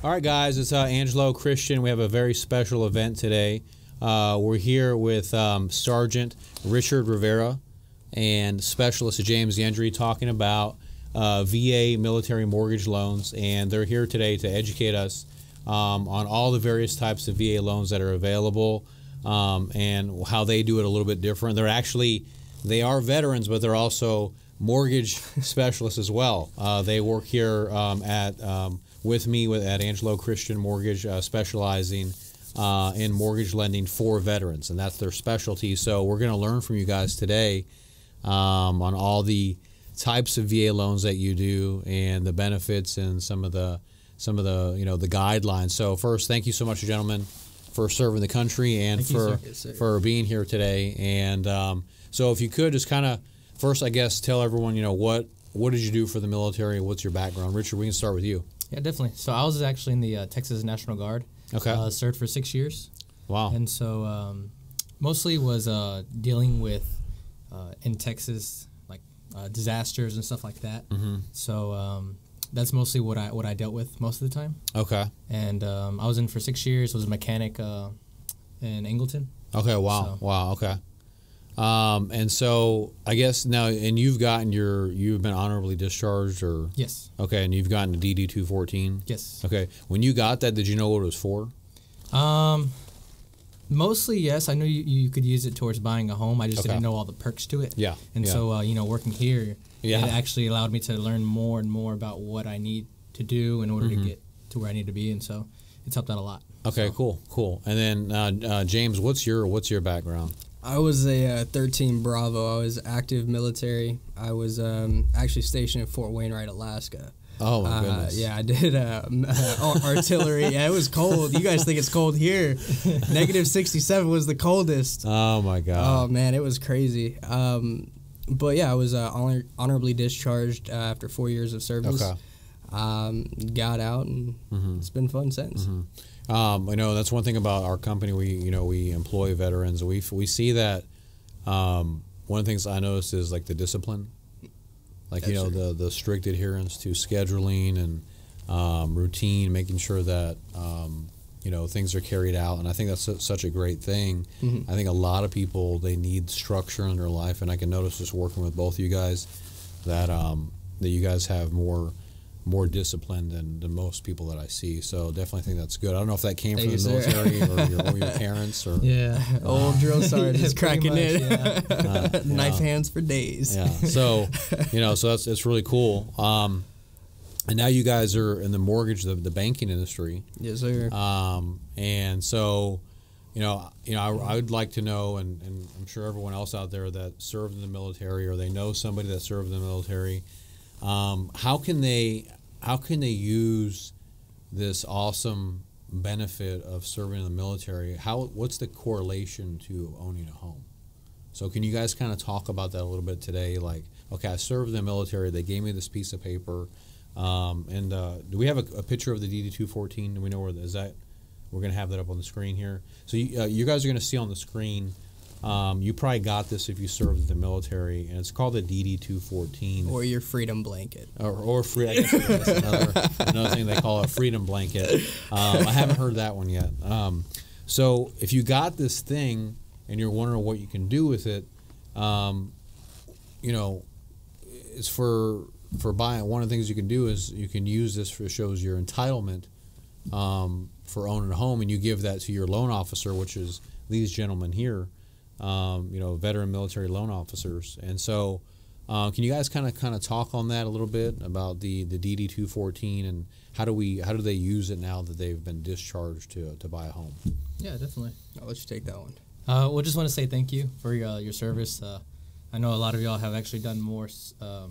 All right, guys, it's Angelo, Christian. We have a very special event today. We're here with Sergeant Richard Rivera and Specialist James Gendry talking about VA military mortgage loans, and they're here today to educate us on all the various types of VA loans that are available and how they do it a little bit different. They are veterans, but they're also mortgage specialists as well. They work here with me at Angelo Christian Mortgage, specializing in mortgage lending for veterans, and that's their specialty. So we're going to learn from you guys today on all the types of VA loans that you do and the benefits and some of the the guidelines. So first, thank you so much, gentlemen, for serving the country and for being here today. And so if you could just kind of first, I guess, tell everyone, what did you do for the military? What's your background? Richard, we can start with you. Yeah, definitely. So I was actually in the Texas National Guard. Okay. Served for 6 years. Wow. And so mostly was dealing with in Texas, like disasters and stuff like that. Mm-hmm. So that's mostly what I dealt with most of the time. Okay. And I was in for 6 years. Was a mechanic in Angleton. Okay. Wow. So. Wow. Okay. And so I guess now, and you've been honorably discharged, or? Yes. Okay, and you've gotten a DD 214? Yes. Okay. When you got that, did you know what it was for? Mostly, yes. I knew you could use it towards buying a home. I just didn't know all the perks to it. Yeah. And so, working here, it actually allowed me to learn more and more about what I need to do in order to get to where I need to be. And so it's helped out a lot. Okay, so. Cool. And then, James, what's your background? I was a 13 Bravo. I was active military. I was actually stationed in Fort Wainwright, Alaska. Oh, my goodness. Yeah, I did artillery. Yeah, it was cold. You guys think it's cold here. Negative 67 was the coldest. Oh, my God. Oh, man, it was crazy. But, yeah, I was honorably discharged after 4 years of service. Okay. Got out, and it's been fun since. That's one thing about our company. We employ veterans. We see that one of the things I noticed is like the discipline, like the strict adherence to scheduling and routine, making sure that things are carried out. And I think that's such a great thing. I think a lot of people, they need structure in their life, and I can notice just working with both of you guys that you guys have more disciplined than most people that I see. So definitely think that's good. I don't know if that came from the military or your parents or old drill sergeant is cracking it. Knife hands for days. Yeah. So so it's really cool. And now you guys are in the mortgage, the banking industry. Yes, sir. And so I would like to know, and I'm sure everyone else out there that served in the military or they know somebody that served in the military, how can they use this awesome benefit of serving in the military? What's the correlation to owning a home? So can you guys kind of talk about that a little bit today? Like, okay, I served in the military. They gave me this piece of paper. And do we have a picture of the DD 214? Do we know where is that? We're going to have that up on the screen here. So you guys are going to see on the screen. You probably got this if you served in the military, and it's called the DD 214. Or your freedom blanket. Or free. I guess that's another thing they call a freedom blanket. I haven't heard that one yet. So if you got this thing and you're wondering what you can do with it, it's for buying. One of the things you can do is you can use this shows your entitlement for owning a home, and you give that to your loan officer, which is these gentlemen here. Veteran military loan officers. And so can you guys kind of talk on that a little bit about the DD 214 and how do they use it now that they've been discharged to buy a home? Yeah, definitely. I'll let you take that one. Well, just want to say thank you for your service. I know a lot of y'all have actually done more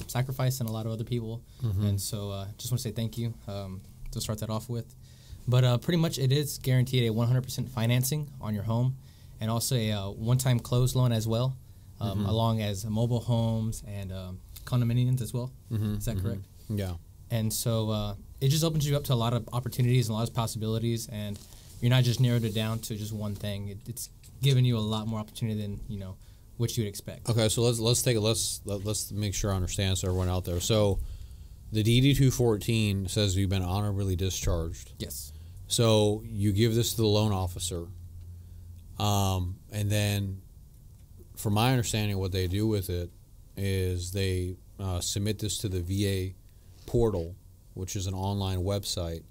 sacrifice than a lot of other people, and so just want to say thank you to start that off with. But pretty much it is guaranteed a 100% financing on your home, and also a one-time close loan as well, along as mobile homes and condominiums as well. Is that correct? Yeah. And so it just opens you up to a lot of opportunities and a lot of possibilities, and you're not just narrowed it down to just one thing. It's giving you a lot more opportunity than what you'd expect. Okay, so let's make sure I understand, so everyone out there. So the DD-214 says you've been honorably discharged. Yes. So you give this to the loan officer, and then, from my understanding, what they do with it is they submit this to the VA portal, which is an online website,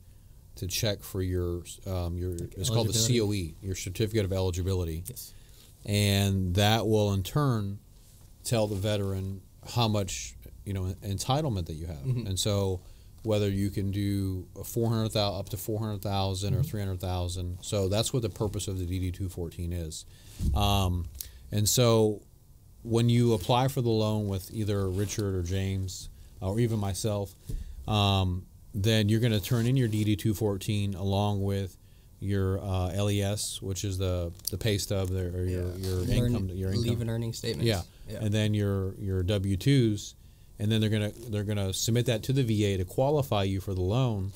to check for your it's called the COE, your certificate of eligibility. Yes. And that will in turn tell the veteran how much entitlement that you have. Mm-hmm. And so whether you can do up to 400,000 or 300,000. So that's what the purpose of the DD-214 is. And so when you apply for the loan with either Richard or James or even myself, then you're going to turn in your DD-214 along with your LES, which is the pay stub or your income, leave and earning statements. Yeah. And then your W-2s, and then they're gonna submit that to the VA to qualify you for the loan,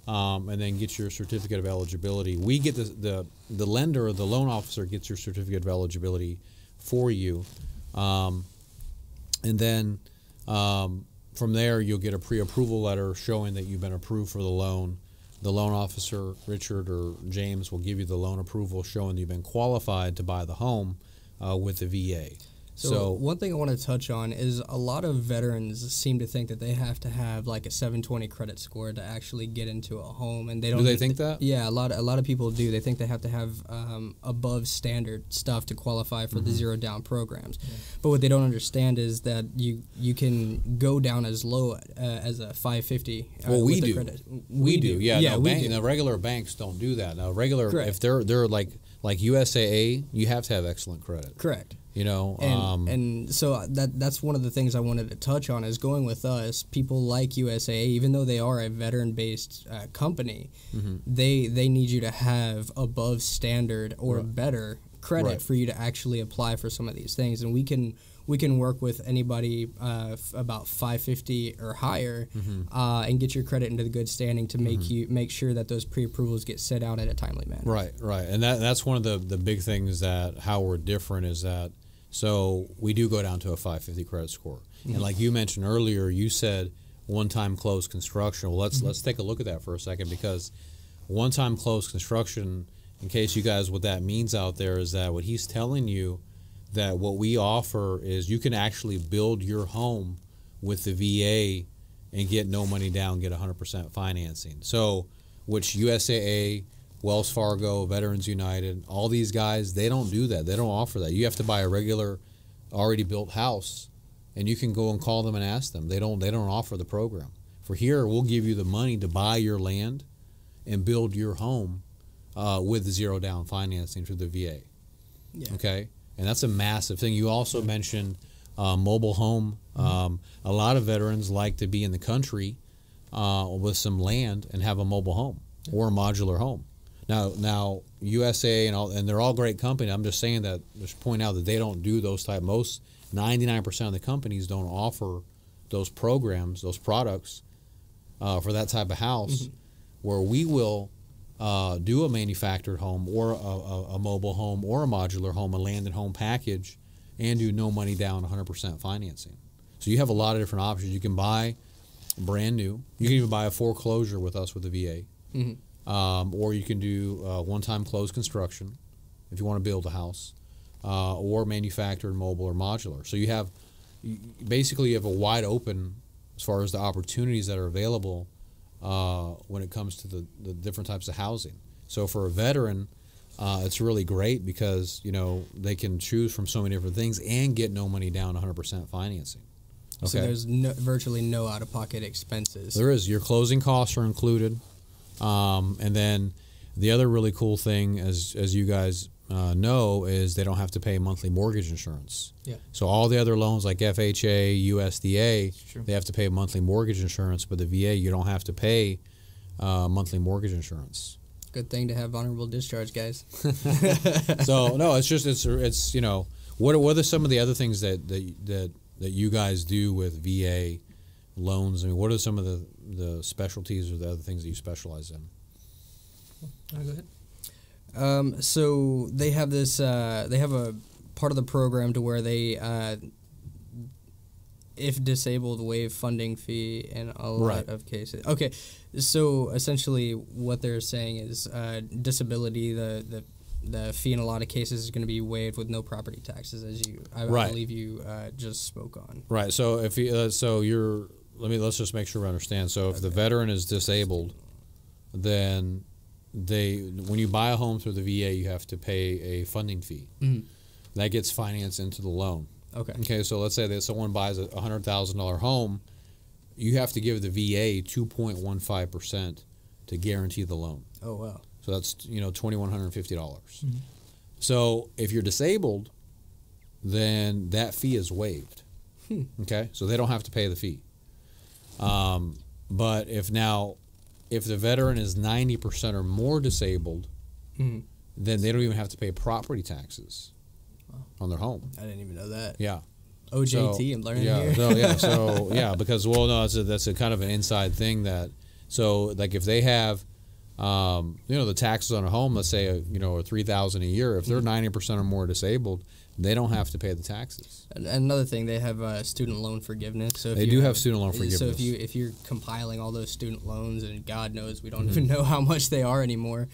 and then get your certificate of eligibility. We get the lender or the loan officer gets your certificate of eligibility for you, and then from there you'll get a pre-approval letter showing that you've been approved for the loan. The loan officer, Richard or James, will give you the loan approval showing that you've been qualified to buy the home with the VA. So one thing I want to touch on is a lot of veterans seem to think that they have to have like a 720 credit score to actually get into a home, and they don't. Do they think that? Yeah, a lot of people do. They think they have to have above standard stuff to qualify for the zero down programs. Yeah. But what they don't understand is that you can go down as low as a 550. Well, we do. Credit. We do. Yeah. Yeah, we do. The regular banks don't do that. Now, Correct. if they're like USAA, you have to have excellent credit. Correct. And so that's one of the things I wanted to touch on is going with us. People like USAA, even though they are a veteran-based company, they need you to have above standard or better credit for you to actually apply for some of these things. And we can work with anybody about 550 or higher and get your credit into the good standing to make sure that those pre-approvals get set out at a timely manner. Right. And that's one of the big things that how we're different is that so we do go down to a 550 credit score. And like you mentioned earlier, you said one-time closed construction. Well, let's take a look at that for a second, because one-time closed construction, in case you guys, what that means out there is that what he's telling you, that what we offer is you can actually build your home with the VA and get no money down, get 100% financing. So, which USAA, Wells Fargo, Veterans United, all these guys, they don't do that. They don't offer that. You have to buy a regular, already built house, and you can go and call them and ask them. They don't offer the program. For here, we'll give you the money to buy your land and build your home with zero down financing through the VA. Yeah. Okay. And that's a massive thing. You also mentioned mobile home. A lot of veterans like to be in the country with some land and have a mobile home or a modular home. Now USA and they're all great companies. I'm just saying that, just point out that they don't do those type. Most 99% of the companies don't offer those programs, those products for that type of house, where we will do a manufactured home or a mobile home or a modular home, a land and home package, and do no money down, 100% financing. So you have a lot of different options. You can buy brand new. You can even buy a foreclosure with us with the VA. Or you can do one-time closed construction if you want to build a house, or manufactured, mobile, or modular. So you have a wide open as far as the opportunities that are available when it comes to the different types of housing. So for a veteran, it's really great because they can choose from so many different things and get no money down, 100% financing. Okay. So there's virtually no out-of-pocket expenses. There is. Your closing costs are included. And then the other really cool thing, as you guys know, is they don't have to pay monthly mortgage insurance. Yeah. So all the other loans like FHA, USDA, they have to pay monthly mortgage insurance, but the VA, you don't have to pay monthly mortgage insurance. Good thing to have honorable discharge, guys. So no, it's what are some of the other things that you guys do with VA loans? I mean, what are some of the specialties or the other things that you specialize in? Go ahead. So they have this. They have a part of the program to where they. if disabled, waive funding fee in a lot Right. of cases. Okay, so essentially what they're saying is disability, the fee in a lot of cases is going to be waived with no property taxes, as I Right. believe you just spoke on. Right. So if you, let's just make sure we understand. So if the veteran is disabled, then when you buy a home through the VA, you have to pay a funding fee. Mhm. That gets financed into the loan. Okay. Okay. So let's say that someone buys a $100,000 home, you have to give the VA 2.15% to guarantee the loan. Oh, wow. So that's $2,150. So if you're disabled, then that fee is waived. Okay, so they don't have to pay the fee. But if the veteran is 90% or more disabled, then they don't even have to pay property taxes on their home. I didn't even know that. Yeah. OJT, I'm learning yeah, here. because that's a kind of an inside thing that, so like if they have, the taxes on a home, let's say are $3,000 a year. If they're 90% or more disabled, they don't have to pay the taxes. And another thing, they have student loan forgiveness. So if They you do have student loan forgiveness. So if you're compiling all those student loans, and God knows we don't even know how much they are anymore,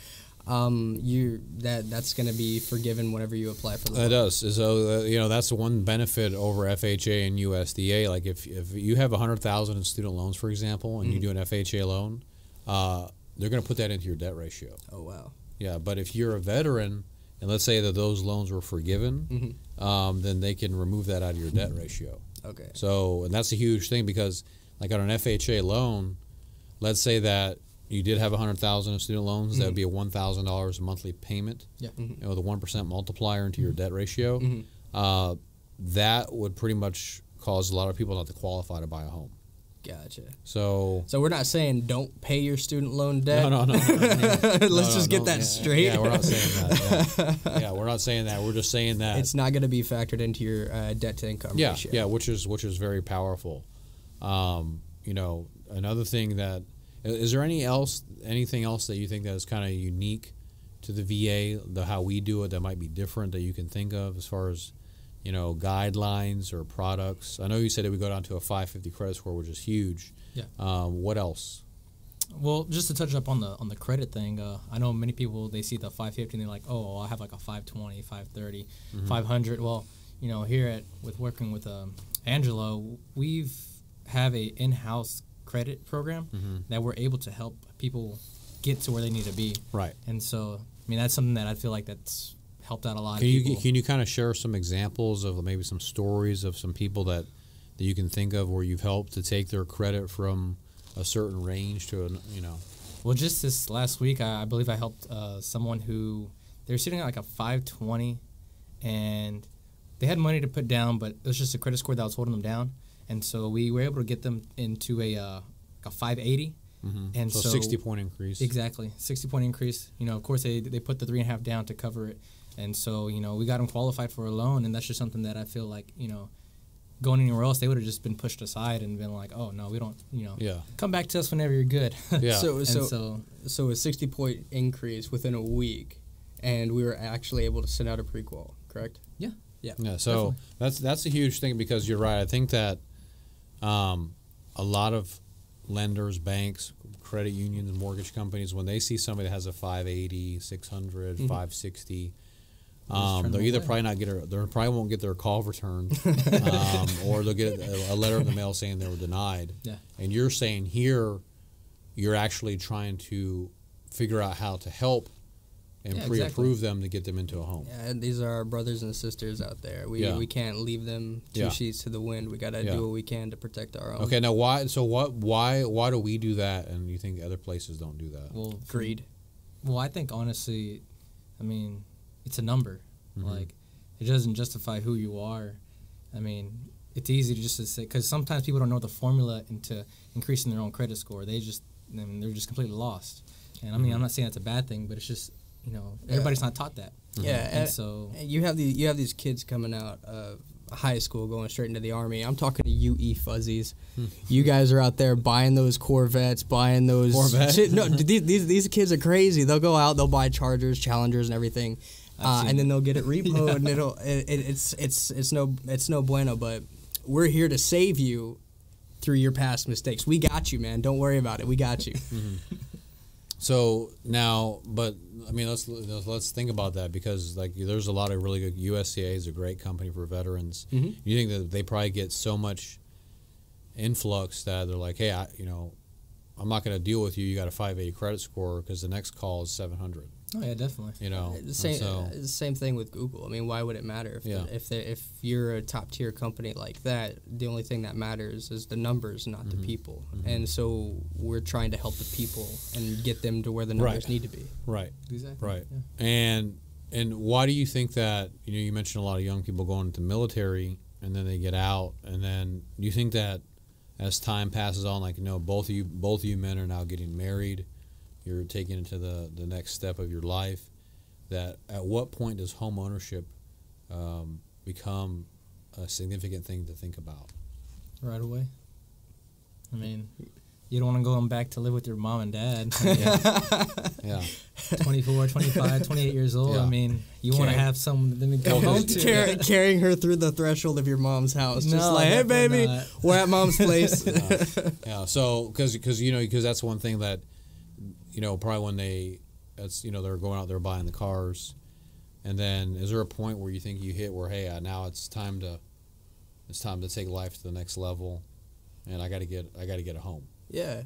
that's going to be forgiven whenever you apply for the loan. It does. So that's the one benefit over FHA and USDA. Like if you have $100,000 in student loans, for example, and you do an FHA loan, they're going to put that into your debt ratio. Oh, wow. Yeah, but if you're a veteran, and let's say that those loans were forgiven, then they can remove that out of your debt ratio. Okay. So, and that's a huge thing because, like on an FHA loan, let's say that you did have $100,000 in student loans, that would be a $1,000 a monthly payment. Yeah. With a 1% multiplier into your debt ratio. That would pretty much cause a lot of people not to qualify to buy a home. Gotcha. So we're not saying don't pay your student loan debt. No. Let's just get that straight. Yeah, we're not saying that. Yeah, we're not saying that. We're just saying that it's not going to be factored into your debt to income ratio. Yeah, which is very powerful. Another thing that is there anything else that you think that is kind of unique to the VA, how we do it, that might be different that you can think of as far as guidelines or products? I know you said that we go down to a 550 credit score, which is huge. Yeah. What else? Well, just to touch up on the credit thing, I know many people, they see the 550 and they're like, oh, I have like a 520, 530, 500. Well, here with working with Angelo, we've have a in-house credit program that we're able to help people get to where they need to be. Right. And so, that's something that I feel like that's helped out a lot of people. people. Can you kind of share some examples of maybe some stories of some people that you can think of where you've helped to take their credit from a certain range to Well, just this last week, I believe I helped someone who they're sitting at like a 520, and they had money to put down, but it was just a credit score that was holding them down. And so we were able to get them into a 580. And so 60-point increase. Exactly, 60-point increase. Of course, they put the 3.5 down to cover it. And so, we got them qualified for a loan, and that's just something that I feel like, going anywhere else, they would have just been pushed aside and been like, oh, no, we don't, come back to us whenever you're good. Yeah. So a 60-point increase within a week, and we were actually able to send out a prequal, correct? Yeah. Yeah, so that's a huge thing because you're right. I think that a lot of lenders, banks, credit unions, mortgage companies, when they see somebody that has a 580, 600, 560, they'll either they probably won't get their call returned, or they'll get a letter in the mail saying they were denied. Yeah. And you're saying here, you're actually trying to figure out how to help and pre-approve them to get them into a home. Yeah, and these are our brothers and sisters out there. We can't leave them two sheets to the wind. We got to do what we can to protect our own. Okay, now why do we do that and you think other places don't do that? Well, greed. Well, I think honestly, it's a number. Like, it doesn't justify who you are. It's easy to just say, because sometimes people don't know the formula into increasing their own credit score. They're just completely lost. And I'm not saying that's a bad thing, but it's just, everybody's not taught that. Yeah, and so you have these kids coming out of high school going straight into the Army. I'm talking to you, fuzzies. You guys are out there buying those Corvettes, buying those Corvettes. No, these kids are crazy. They'll go out, they'll buy Chargers, Challengers, and everything, and then they'll get it repoed, and it's no bueno. But we're here to save you through your past mistakes. We got you, man. Don't worry about it. We got you. So now, but I mean, let's think about that, because like there's a lot of really good. USDA is a great company for veterans. You think that they probably get so much influx that they're like, hey, I'm not going to deal with you. You got a 580 credit score because the next call is 700. Oh yeah, definitely. You know, The same thing with Google. I mean, why would it matter if you're a top tier company like that? The only thing that matters is the numbers, not the people. And so we're trying to help the people and get them to where the numbers need to be. Right. Exactly. Right. Yeah. And why do you think that? You mentioned a lot of young people going into the military and then they get out, and then do you think that as time passes on, like both of you men are now getting married, you're taking it to the next step of your life, that at what point does home ownership become a significant thing to think about? Right away. I mean, you don't want to go back to live with your mom and dad. Yeah. 24, 25, 28 years old. Yeah. I mean, you want to have someone to go home to. Carrying her through the threshold of your mom's house. Just No, like, hey, baby, not. we're at mom's place. Yeah. So, because that's one thing that, probably when they're going out there buying the cars, and then is there a point where you think you hit where, hey, now it's time to take life to the next level, and I got to get a home. Yeah.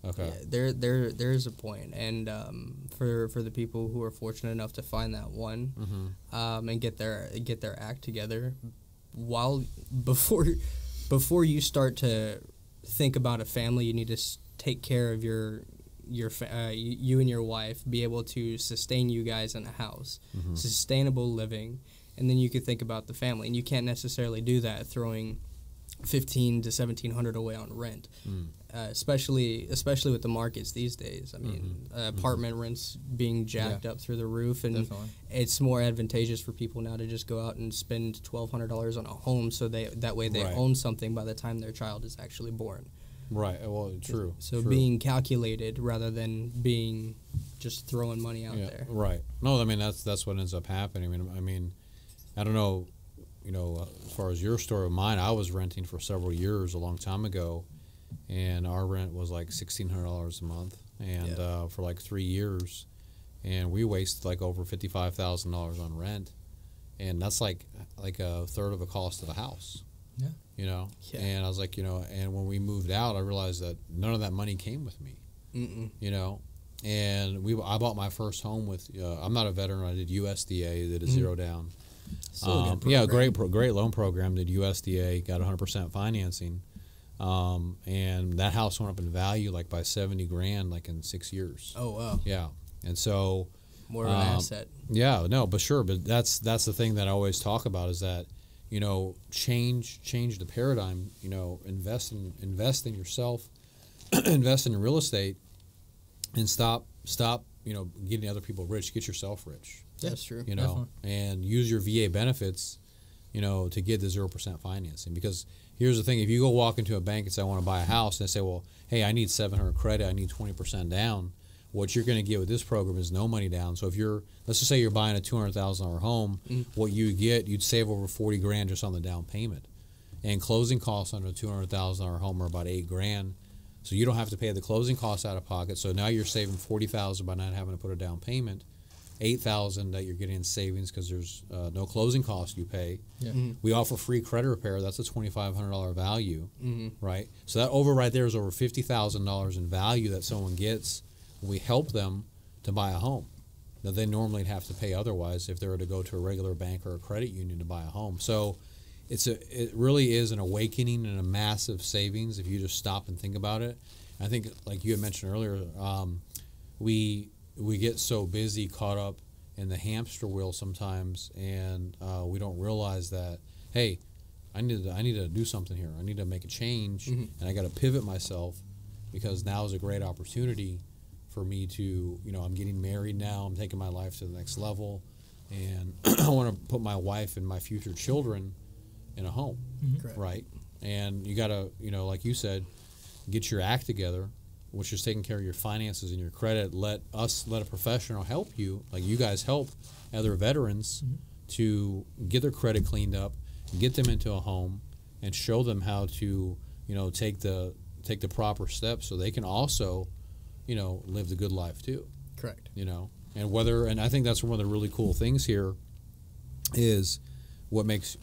Okay. Yeah, there's a point, and for the people who are fortunate enough to find that one, and get their act together, before you start to think about a family, you need to take care of you and your wife, be able to sustain you guys in a house, sustainable living, and then you could think about the family. And you can't necessarily do that throwing $1,500 to $1,700 away on rent, especially with the markets these days. I mean, apartment rents being jacked up through the roof, and it's more advantageous for people now to just go out and spend $1,200 on a home, so that way they own something by the time their child is actually born. Right. Well, true. So true. being calculated rather than being just throwing money out there. Right. No, I mean that's what ends up happening. I mean, I don't know. As far as your story, mine, I was renting for several years a long time ago, and our rent was like $1,600 a month, and for like 3 years, and we wasted like over $55,000 on rent, and that's like a third of the cost of the house. Yeah. And I was like, and when we moved out, I realized that none of that money came with me. And I bought my first home with, I'm not a veteran, I did USDA, did a zero down. Great loan program, did USDA, got 100% financing. And that house went up in value like by $70,000 like in 6 years. Oh, wow. Yeah. And so more of an asset. Yeah, no, but sure, but that's the thing that I always talk about is that, change the paradigm, invest in yourself, invest in real estate, and stop, getting other people rich, get yourself rich. Yeah, that's true. And use your VA benefits, to get the 0% financing. Because here's the thing, if you go walk into a bank and say, I want to buy a house, and they say, well, hey, I need 700 credit, I need 20% down. What you're going to get with this program is no money down. So if let's just say you're buying a $200,000 home, what you get, you'd save over $40,000 just on the down payment. And closing costs on a $200,000 home are about $8,000. So you don't have to pay the closing costs out of pocket. So now you're saving $40,000 by not having to put a down payment. $8,000 that you're getting in savings because there's no closing cost you pay. Yeah. We offer free credit repair. That's a $2,500 value, right? So that right there is over $50,000 in value that someone gets. We help them to buy a home that they normally have to pay otherwise if they were to go to a regular bank or a credit union to buy a home. So it really is an awakening and a massive savings if you just stop and think about it. I think, like you had mentioned earlier, we get so busy, caught up in the hamster wheel sometimes, and we don't realize that, hey, I need to do something here. I need to make a change, and I got to pivot myself, because now is a great opportunity for me to, I'm getting married now. I'm taking my life to the next level, and I want to put my wife and my future children in a home, right? And you got to, like you said, get your act together, which is taking care of your finances and your credit. Let a professional help you, like you guys help other veterans to get their credit cleaned up, get them into a home, and show them how to, take the proper steps so they can also, live the good life too. Correct. And I think that's one of the really cool things here is what makes,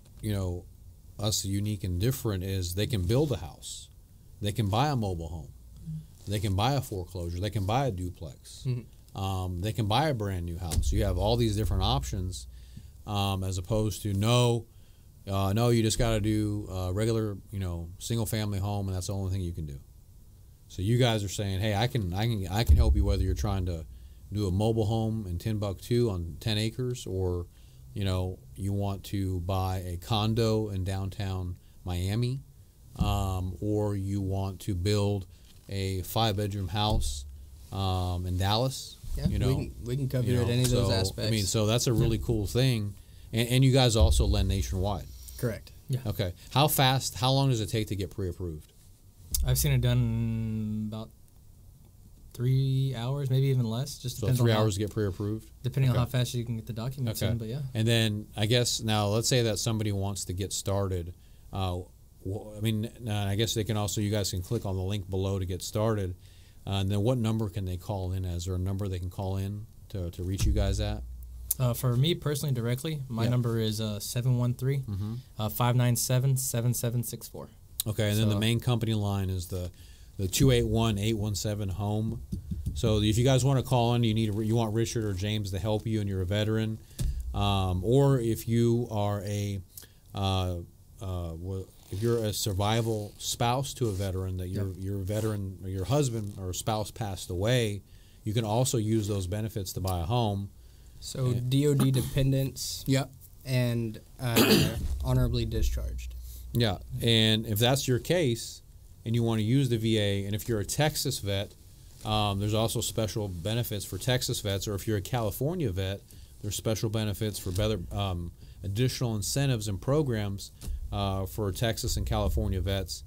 us unique and different is they can build a house. They can buy a mobile home. They can buy a foreclosure. They can buy a duplex. They can buy a brand new house. You have all these different options as opposed to no, you just got to do a regular, single family home, and that's the only thing you can do. So you guys are saying, hey, I can help you whether you're trying to do a mobile home in Timbuktu on 10 acres or, you want to buy a condo in downtown Miami, or you want to build a 5-bedroom house in Dallas. Yeah, we can cover it any of those aspects. I mean, so that's a really cool thing. And you guys also lend nationwide. Correct. Yeah. Okay. How long does it take to get pre-approved? I've seen it done about 3 hours, maybe even less. Just depends so 3 on hours to get pre-approved? Depending on how fast you can get the documents in, but yeah. And then I guess now let's say that somebody wants to get started. I guess they can also, you guys can click on the link below to get started. And then what number can they call in as? Is there a number they can call in to reach you guys at? For me personally, directly, my number is 713-597-7764. Okay, and then the main company line is the 281-817-HOME. So if you guys want to call in, you want Richard or James to help you and you're a veteran, or if you are if you're a survival spouse to a veteran, that your veteran or your husband or spouse passed away, you can also use those benefits to buy a home. So DOD dependents. Yep. And honorably discharged. Yeah, and if that's your case, and you want to use the VA, and if you're a Texas vet, there's also special benefits for Texas vets, or if you're a California vet, there's special benefits for better additional incentives and programs for Texas and California vets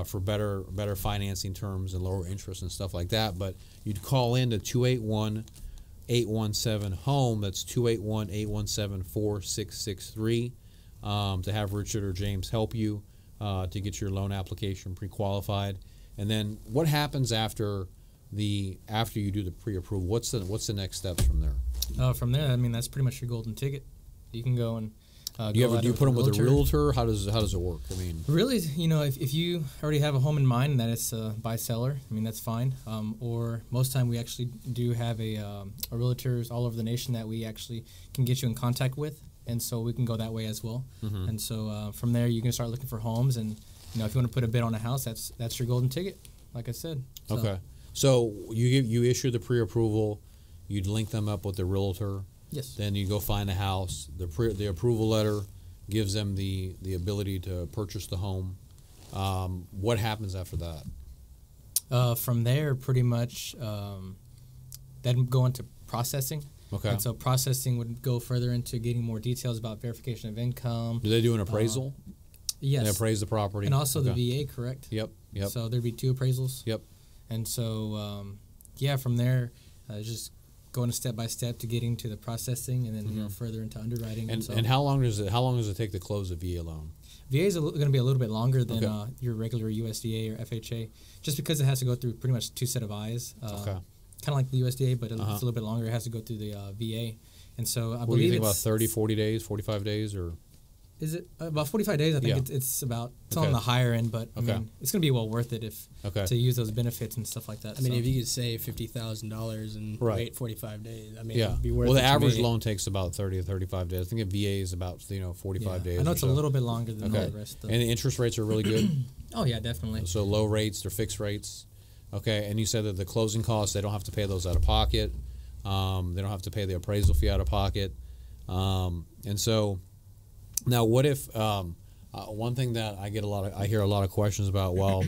for better financing terms and lower interest and stuff like that. But you'd call in to 281-817-HOME. That's 281-817-4663 to have Richard or James help you to get your loan application pre-qualified. And then what happens after you do the pre-approval? What's the next steps from there? From there, I mean, that's pretty much your golden ticket. You can go and do you put them with a realtor? How does it work? I mean, really, if you already have a home in mind and that it's buy-seller, I mean, that's fine. Or most time we actually do have a realtors all over the nation that we actually can get you in contact with, and so we can go that way as well. Mm-hmm. And so from there, you can start looking for homes, and if you want to put a bid on a house, that's your golden ticket, like I said. So. Okay, so you issue the pre-approval, you'd link them up with the realtor. Yes. Then you go find a house. The approval letter gives them the ability to purchase the home. What happens after that? From there, pretty much, then go into processing. Okay. And so processing would go further into getting more details about verification of income. Do they do an appraisal? Yes. They appraise the property. And also the VA, correct? Yep. So there'd be 2 appraisals. Yep. And so, from there, just going step by step to getting to the processing, and then further into underwriting. And how long does it take to close a VA loan? VA is going to be a little bit longer than your regular USDA or FHA, just because it has to go through pretty much 2 set of eyes. Kind of like the USDA, but it's a little bit longer. It has to go through the VA, and so I believe what do you think, about 30, 40 days, 45 days, or? Is it about 45 days? I think it's about on the higher end, but I mean, it's going to be well worth it to use those benefits and stuff like that. I mean, if you could save $50,000 and wait 45 days, I mean, it'd be worth it. Well, the average loan takes about 30 to 35 days. I think a VA is about 45 days. I know it's a little bit longer than all the rest. Though. And the interest rates are really good. Oh yeah, definitely. So low rates, they're fixed rates. Okay, and you said that the closing costs, they don't have to pay those out of pocket. They don't have to pay the appraisal fee out of pocket, and so. Now, what if one thing that I hear a lot of questions about? Well,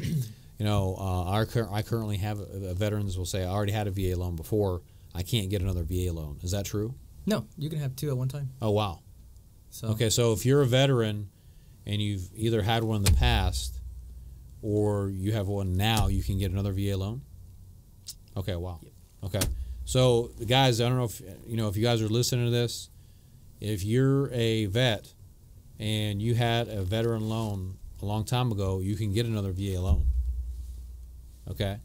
I currently have veterans will say I already had a VA loan before. I can't get another VA loan. Is that true? No, you can have 2 at one time. Oh wow. So if you're a veteran and you've either had one in the past or you have one now, you can get another VA loan. Okay, wow. Yep. Okay, so guys, I don't know if if you guys are listening to this, if you're a vet and you had a veteran loan a long time ago, you can get another VA loan. Okay?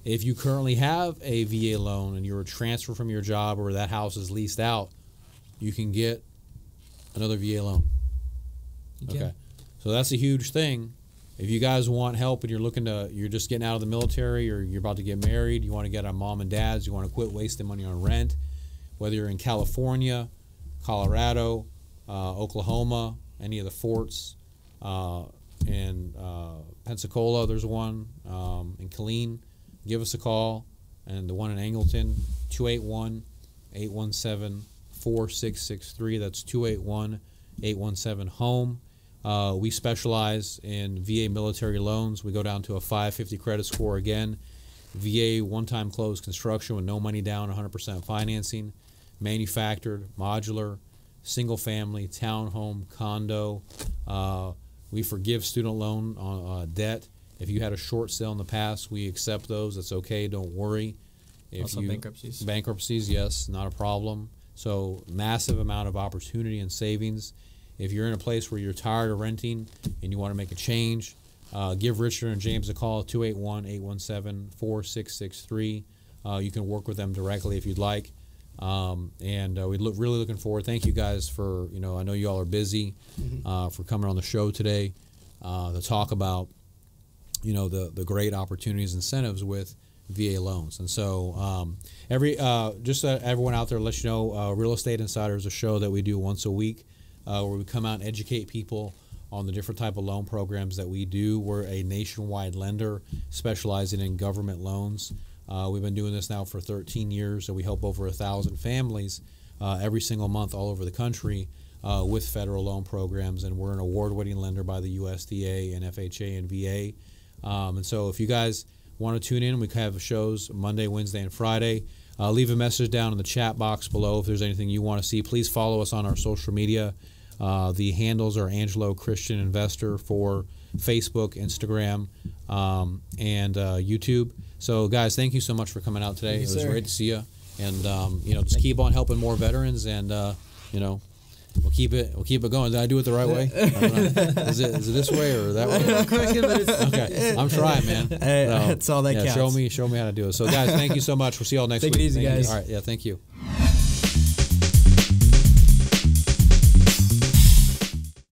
If you currently have a VA loan and you're transferred from your job or that house is leased out, you can get another VA loan. Okay? So that's a huge thing. If you guys want help and you're just getting out of the military or you're about to get married, you want to get on mom and dad's, you want to quit wasting money on rent, whether you're in California, Colorado, Oklahoma, any of the forts, in Pensacola, there's one, in Killeen, give us a call. And the one in Angleton, 281-817-4663. That's 281-817-HOME. We specialize in VA military loans. We go down to a 550 credit score again. VA one-time closed construction with no money down, 100% financing. Manufactured, modular, single family, townhome, condo. We forgive student loan debt. If you had a short sale in the past, we accept those. That's okay. Don't worry. Also bankruptcies. Bankruptcies, yes, not a problem. So massive amount of opportunity and savings. If you're in a place where you're tired of renting and you want to make a change, give Richard and James a call at 281-817-4663. You can work with them directly if you'd like. Really looking forward. Thank you guys for, I know you all are busy, for coming on the show today to talk about, the great opportunities, incentives with VA loans. And so everyone out there, let you know, Real Estate Insider is a show that we do once a week where we come out and educate people on the different type of loan programs that we do. We're a nationwide lender specializing in government loans. We've been doing this now for 13 years, so we help over 1,000 families every single month all over the country with federal loan programs, and we're an award-winning lender by the USDA and FHA and VA. And so if you guys want to tune in, we have shows Monday, Wednesday, and Friday. Leave a message down in the chat box below if there's anything you want to see. Please follow us on our social media. The handles are Angelo Christian Investor for Facebook, Instagram, and YouTube. So, guys, thank you so much for coming out today. It was great to see you. And, just keep on helping more veterans, and, we'll keep it going. Did I do it the right way? Is it this way or that way? Okay, I'm trying, man. Hey, that's all that counts. Show me how to do it. So, guys, thank you so much. We'll see you all next week. Take it easy, guys. All right, thank you.